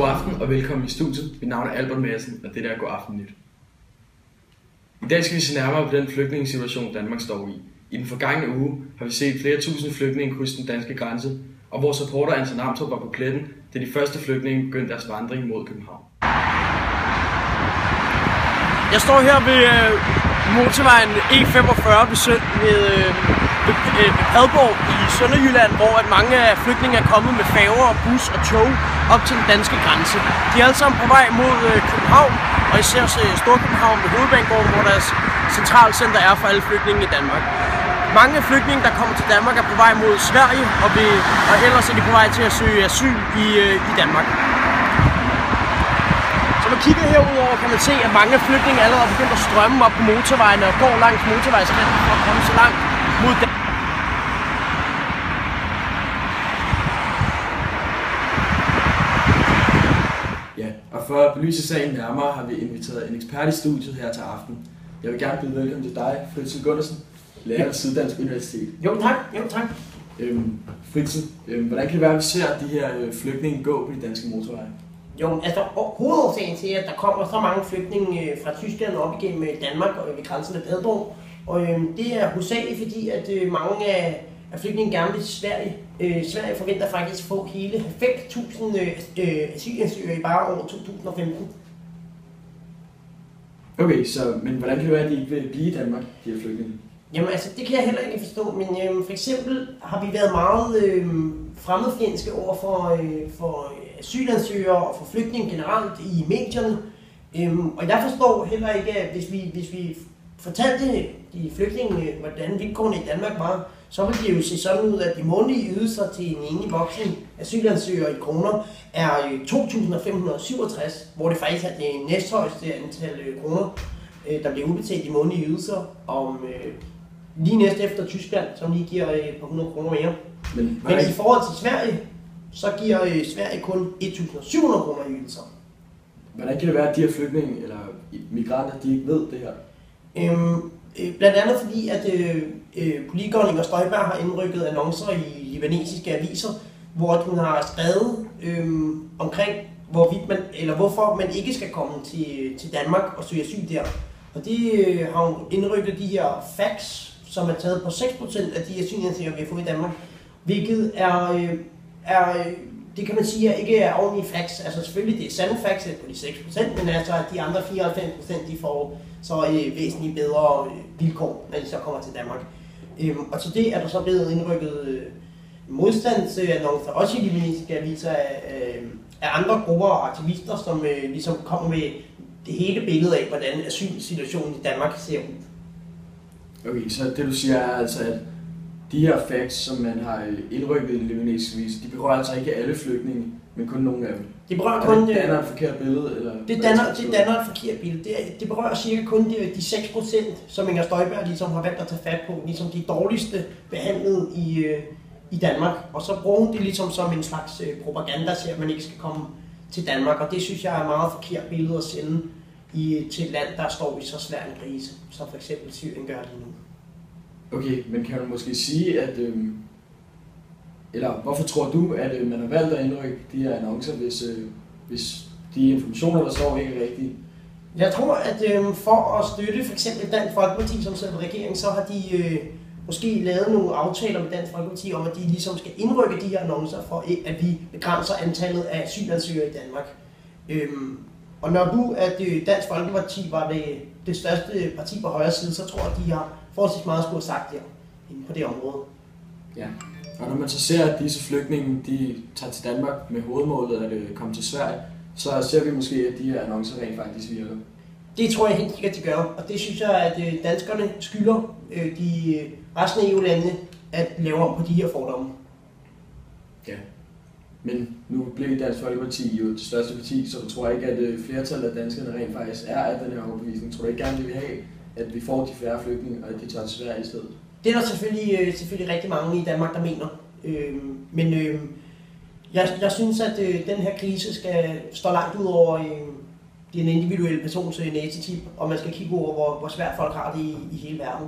aften og velkommen i studiet. Mit navn er Albert Madsen, og det er God Aften Nyt. I dag skal vi se nærmere på den flygtningesituation, Danmark står i. I den forgangne uge har vi set flere tusind flygtninge krydse den danske grænse, og vores reporter Anton Namtrup var på pletten, da de første flygtninge begyndte deres vandring mod København. Jeg står her ved motorvejen E45 ved Padborg i Sønderjylland, hvor at mange af flygtninge er kommet med færger, bus og tog op til den danske grænse. De er alle sammen på vej mod København, og især Storkøbenhavn ved Hovedbanegården, hvor deres centralcenter er for alle flygtninge i Danmark. Mange af flygtninge, der kommer til Danmark, er på vej mod Sverige, og ellers er de på vej til at søge asyl i Danmark. Når man kigger herudover, kan man se, at mange flygtninge allerede er begyndt at strømme op på motorvejene og går langs motorvejskanten for at komme så langt mod Danmark. Ja, og for at belyse sagen nærmere har vi inviteret en ekspert i studiet her til aften. Jeg vil gerne byde velkommen til dig, Fritzen Gundersen, lærer ved Syddansk Universitet. Jo tak. Fritzen, hvordan kan det være, at vi ser de her flygtninge gå på de danske motorveje? Jo, altså hovedårsagen til, at der kommer så mange flygtninge fra Tyskland op igennem Danmark og ved grænsen af Padborg, og det er hovedsageligt fordi, at mange af flygtninge gerne vil til Sverige. Sverige forventer faktisk at få hele 90.000 asylansøgere i bare år 2015. Okay, men hvordan kan det være, at de ikke vil blive i Danmark, de her flygtninge? Jamen altså, det kan jeg heller ikke forstå, men for eksempel har vi været meget fremmedfjendske over for asylansøgere og for flygtninge generelt i medierne. Og jeg forstår heller ikke, at hvis vi fortalte de flygtninge, hvordan vilkårene i Danmark var, så ville det jo se sådan ud, at de månedlige ydelser til en enig voksen asylansøger i kroner er 2.567, hvor det faktisk er det næsthøjeste antal kroner, der bliver udbetalt i månedlige ydelser, lige næste efter Tyskland, som lige giver et par 100 kroner mere. Men i forhold til Sverige, så giver Sverige kun 1.700 kroner i ydelser. Hvordan kan det være, at de her flygtninge eller migranter, de ikke ved det her? Blandt andet fordi, at politikeren Inger Støjberg har indrykket annoncer i libanesiske aviser, hvor hun har skrevet omkring, hvorfor man ikke skal komme til Danmark og søge asyl der. Og det har hun indrykket de her facts, som er taget på 6% af de asylansøgere, vi har fået i Danmark, hvilket det kan man sige, ikke er ordentlige facts. Altså selvfølgelig det er sande facts på de 6%, men altså at de andre 94% de får så væsentligt bedre vilkår, når de så kommer til Danmark. Og til det er der så blevet indrykket modstandsannoncer, også i libanesiske aviser af andre grupper og aktivister, som ligesom kommer med det hele billede af, hvordan asylsituationen i Danmark ser ud. Okay, så det du siger er altså, at de her facts, som man har indrykket i den libanesiske avis, de berører altså ikke alle flygtninge, men kun nogle af dem. Det berører kun... Det danner et forkert billede? Eller det danner et forkert billede. Det berører cirka kun de 6%, som Inger Støjberg ligesom har valgt at tage fat på, ligesom de dårligste behandlet i Danmark. Og så bruger hun det ligesom som en slags propaganda til, at man ikke skal komme til Danmark. Og det synes jeg er et meget forkert billede at sende til et land, der står i så svær en krise, som for eksempel Syrien gør lige nu. Okay, men kan man måske sige, at eller hvorfor tror du, at man har valgt at indrykke de her annoncer, hvis de informationer, der står, ikke er rigtige? Jeg tror, at for at støtte for eksempel Dansk Folkeparti, som sidder på regeringen, så har de måske lavet nogle aftaler med Dansk Folkeparti om, at de ligesom skal indrykke de her annoncer, for at vi begrænser antallet af asylansøgere i Danmark. Og når du, at Dansk Folkeparti var det største parti på højre side, så tror jeg, at de har forholdsvis meget skulle have sagt der på det område. Ja, og når man så ser, at disse flygtninge, de tager til Danmark med hovedmålet at komme til Sverige, så ser vi måske, at de her annoncer rent faktisk virker. Det tror jeg helt sikkert, de gør, og det synes jeg, at danskerne skylder de resten af EU-landene at lave om på de her fordomme. Ja, men nu blev Dansk Folkeparti jo det største parti, så du tror ikke, at flertallet af danskerne rent faktisk er af den her overbevisning. Tror du ikke gerne, de vil have, at vi får de færre flygtninge, og at de tager til Sverige i stedet? Det er der selvfølgelig rigtig mange i Danmark, der mener. Men jeg synes, at den her krise skal stå langt ud over den individuelle persons næsetip, og man skal kigge over, hvor svært folk har det i hele verden.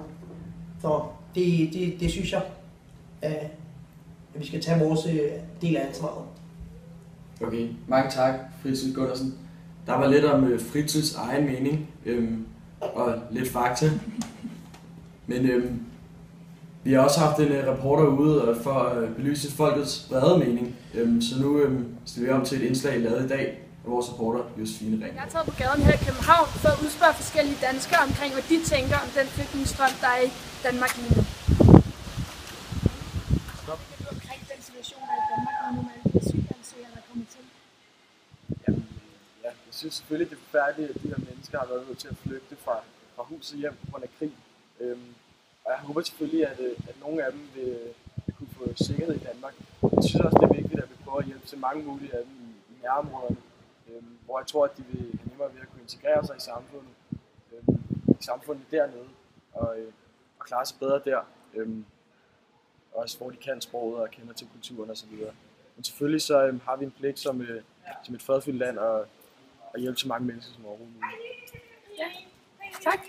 Så det synes jeg, at vi skal tage vores del af ansvaret. Okay, mange tak, Fritzl Gundersen. Der var lidt om Fritzls egen mening og lidt fakta. Men vi har også haft en reporter ude for at belyse folkets brede mening. Så nu stiller vi om til et indslag lavet i dag af vores reporter Josefine Ring. Jeg er taget på gaden her i København for at udspørge forskellige danskere omkring, hvad de tænker om den flygtningestrøm, der er i Danmark lige nu. Omkring den situation, der er i Danmark lige nu med alle de asylansøgere, der kommer til. Jamen, ja, jeg synes selvfølgelig, det er forfærdeligt, at de her mennesker har været nødt til at flygte fra huset hjem på grund af krig. Og jeg håber selvfølgelig, at nogle af dem vil kunne få sikkerhed i Danmark. Jeg synes også, det er vigtigt, at vi prøver at hjælpe så mange mulige af dem i nærområderne, hvor jeg tror, at de vil have nemmere ved at kunne integrere sig i samfundet dernede, og klare sig bedre der. Også hvor de kan sproget og kender til kulturen osv. Men selvfølgelig så har vi en pligt som et fredfyldt land at hjælpe så mange mennesker som overhovedet muligt. Ja, tak.